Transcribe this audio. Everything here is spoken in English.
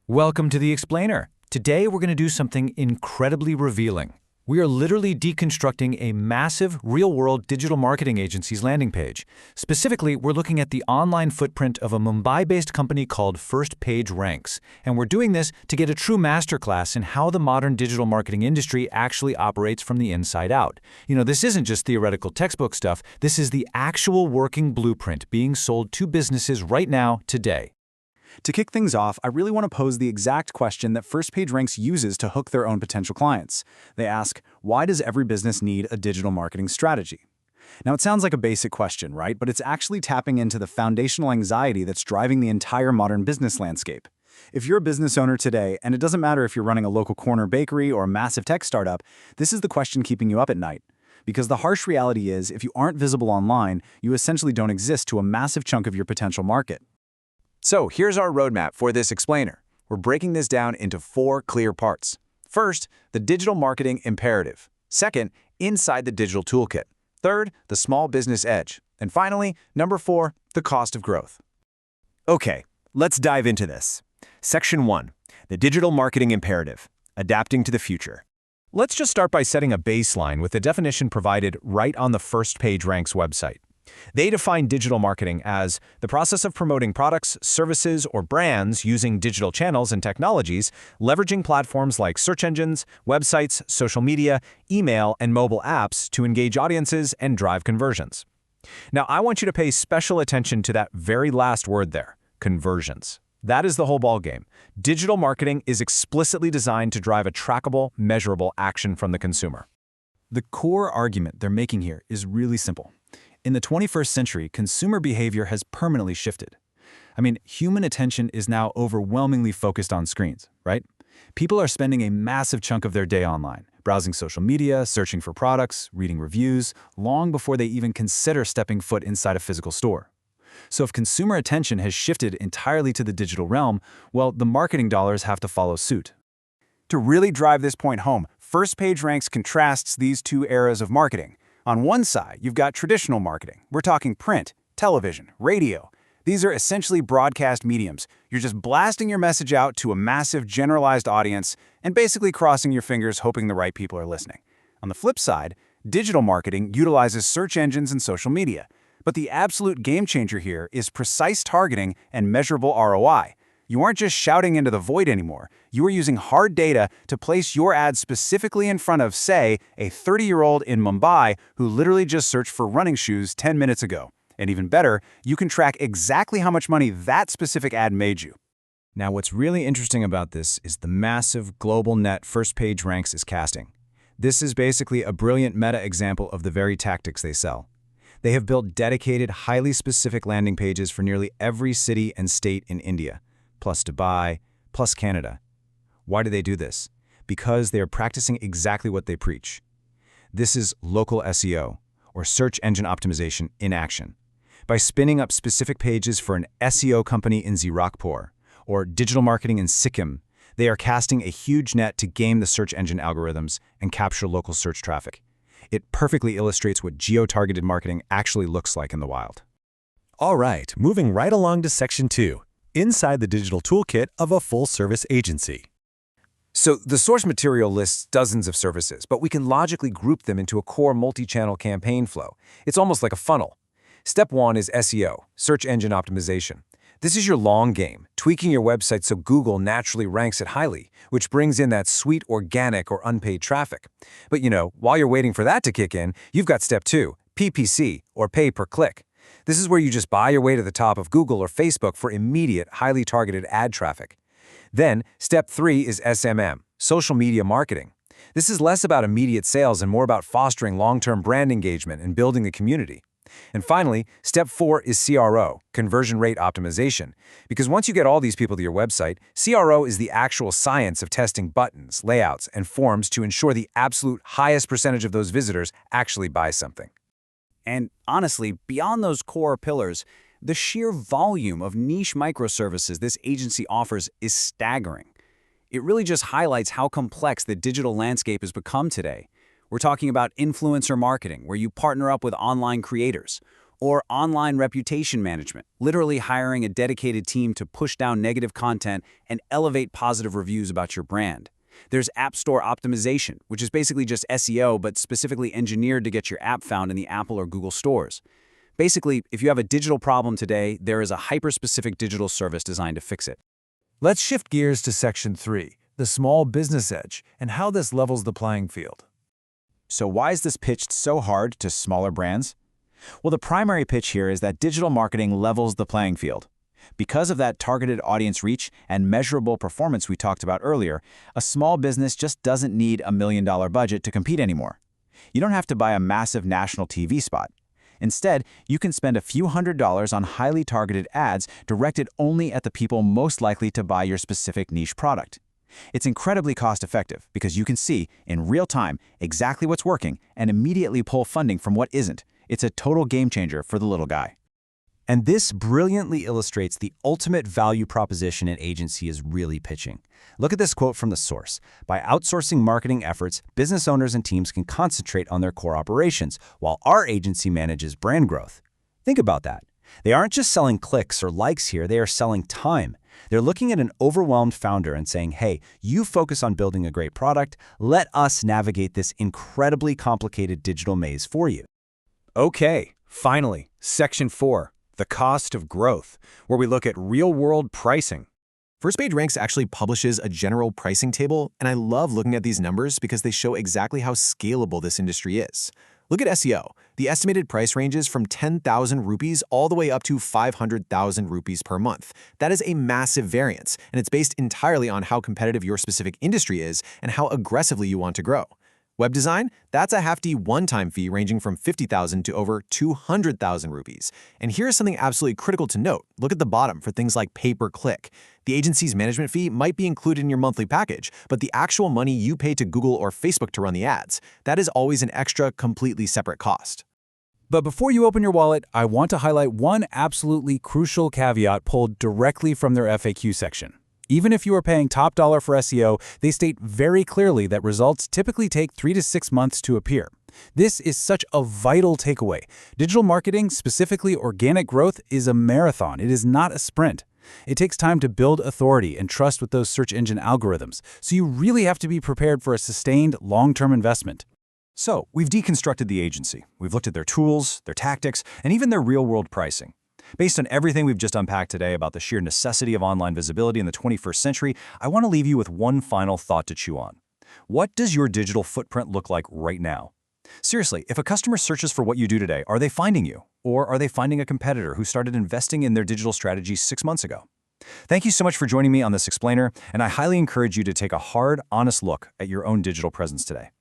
Welcome to The Explainer. Today we're going to do something incredibly revealing. We are literally deconstructing a massive, real-world digital marketing agency's landing page. Specifically, we're looking at the online footprint of a Mumbai-based company called First Page Ranks. And we're doing this to get a true masterclass in how the modern digital marketing industry actually operates from the inside out. This isn't just theoretical textbook stuff. This is the actual working blueprint being sold to businesses right now, today. To kick things off, I really want to pose the exact question that First Page Ranks uses to hook their own potential clients. They ask, why does every business need a digital marketing strategy? Now, it sounds like a basic question, right? But it's actually tapping into the foundational anxiety that's driving the entire modern business landscape. If you're a business owner today, and it doesn't matter if you're running a local corner bakery or a massive tech startup, this is the question keeping you up at night. Because the harsh reality is, if you aren't visible online, you essentially don't exist to a massive chunk of your potential market. So here's our roadmap for this explainer. We're breaking this down into 4 clear parts. First, the digital marketing imperative. Second, inside the digital toolkit. Third, the small business edge. And finally, number 4, the cost of growth. Okay, let's dive into this. Section 1, the digital marketing imperative, adapting to the future. Let's just start by setting a baseline with the definition provided right on the First Page Ranks website. They define digital marketing as the process of promoting products, services, or brands using digital channels and technologies, leveraging platforms like search engines, websites, social media, email, and mobile apps to engage audiences and drive conversions. Now, I want you to pay special attention to that very last word there, conversions. That is the whole ballgame. Digital marketing is explicitly designed to drive a trackable, measurable action from the consumer. The core argument they're making here is really simple. In the 21st century, consumer behavior has permanently shifted. Human attention is now overwhelmingly focused on screens, right? People are spending a massive chunk of their day online, browsing social media, searching for products, reading reviews, long before they even consider stepping foot inside a physical store. So if consumer attention has shifted entirely to the digital realm, well, the marketing dollars have to follow suit. To really drive this point home, First Page Ranks contrasts these two eras of marketing. On one side, you've got traditional marketing. We're talking print, television, radio. These are essentially broadcast mediums. You're just blasting your message out to a massive generalized audience and basically crossing your fingers hoping the right people are listening. On the flip side, digital marketing utilizes search engines and social media. But the absolute game changer here is precise targeting and measurable ROI. You aren't just shouting into the void anymore. You are using hard data to place your ad specifically in front of, say, a 30-year-old in Mumbai who literally just searched for running shoes 10 minutes ago. And even better, you can track exactly how much money that specific ad made you. Now, what's really interesting about this is the massive global net First Page Ranks is casting. This is basically a brilliant meta example of the very tactics they sell. They have built dedicated, highly specific landing pages for nearly every city and state in India, plus Dubai, plus Canada. Why do they do this? Because they are practicing exactly what they preach. This is local SEO, or search engine optimization, in action. By spinning up specific pages for an SEO company in Zirakpur, or digital marketing in Sikkim, they are casting a huge net to game the search engine algorithms and capture local search traffic. It perfectly illustrates what geo-targeted marketing actually looks like in the wild. All right, moving right along to Section 2. Inside the digital toolkit of a full-service agency. So the source material lists dozens of services, but we can logically group them into a core multi-channel campaign flow. It's almost like a funnel. Step 1 is SEO, search engine optimization. This is your long game, tweaking your website so Google naturally ranks it highly, which brings in that sweet organic or unpaid traffic. But while you're waiting for that to kick in, you've got Step 2, PPC, or pay per click. This is where you just buy your way to the top of Google or Facebook for immediate, highly targeted ad traffic. Then, Step 3 is SMM, social media marketing. This is less about immediate sales and more about fostering long-term brand engagement and building a community. And finally, Step 4 is CRO, conversion rate optimization. Because once you get all these people to your website, CRO is the actual science of testing buttons, layouts, and forms to ensure the absolute highest percentage of those visitors actually buy something. And honestly, beyond those core pillars, the sheer volume of niche microservices this agency offers is staggering. It really just highlights how complex the digital landscape has become today. We're talking about influencer marketing, where you partner up with online creators, Or online reputation management, literally hiring a dedicated team to push down negative content and elevate positive reviews about your brand. There's App Store optimization, which is basically just SEO but specifically engineered to get your app found in the Apple or Google stores. Basically, if you have a digital problem today, there is a hyper-specific digital service designed to fix it. Let's shift gears to Section 3, the small business edge, and how this levels the playing field. So why is this pitched so hard to smaller brands? Well, the primary pitch here is that digital marketing levels the playing field. Because of that targeted audience reach and measurable performance we talked about earlier, a small business just doesn't need a $1 million budget to compete anymore. You don't have to buy a massive national TV spot. Instead, you can spend a few $100s on highly targeted ads directed only at the people most likely to buy your specific niche product. It's incredibly cost-effective because you can see, in real time, exactly what's working and immediately pull funding from what isn't. It's a total game changer for the little guy. And this brilliantly illustrates the ultimate value proposition an agency is really pitching. Look at this quote from the source. By outsourcing marketing efforts, business owners and teams can concentrate on their core operations, while our agency manages brand growth. Think about that. They aren't just selling clicks or likes here, they are selling time. They're looking at an overwhelmed founder and saying, hey, you focus on building a great product, let us navigate this incredibly complicated digital maze for you. Okay, finally, Section 4, the cost of growth, where we look at real-world pricing. First Page Ranks actually publishes a general pricing table, and I love looking at these numbers because they show exactly how scalable this industry is. Look at SEO. The estimated price ranges from 10,000 rupees all the way up to 500,000 rupees per month. That is a massive variance, and it's based entirely on how competitive your specific industry is and how aggressively you want to grow. Web design, that's a hefty one-time fee ranging from 50,000 to over 200,000 rupees. And here's something absolutely critical to note. Look at the bottom for things like pay-per-click. The agency's management fee might be included in your monthly package, but the actual money you pay to Google or Facebook to run the ads, that is always an extra, completely separate cost. But before you open your wallet, I want to highlight one absolutely crucial caveat pulled directly from their FAQ section. Even if you are paying top dollar for SEO, they state very clearly that results typically take 3 to 6 months to appear. This is such a vital takeaway. Digital marketing, specifically organic growth, is a marathon. It is not a sprint. It takes time to build authority and trust with those search engine algorithms, so you really have to be prepared for a sustained, long-term investment. So, we've deconstructed the agency. We've looked at their tools, their tactics, and even their real-world pricing. Based on everything we've just unpacked today about the sheer necessity of online visibility in the 21st century, I want to leave you with one final thought to chew on. What does your digital footprint look like right now? Seriously, if a customer searches for what you do today, are they finding you? Or are they finding a competitor who started investing in their digital strategy 6 months ago? Thank you so much for joining me on this explainer, and I highly encourage you to take a hard, honest look at your own digital presence today.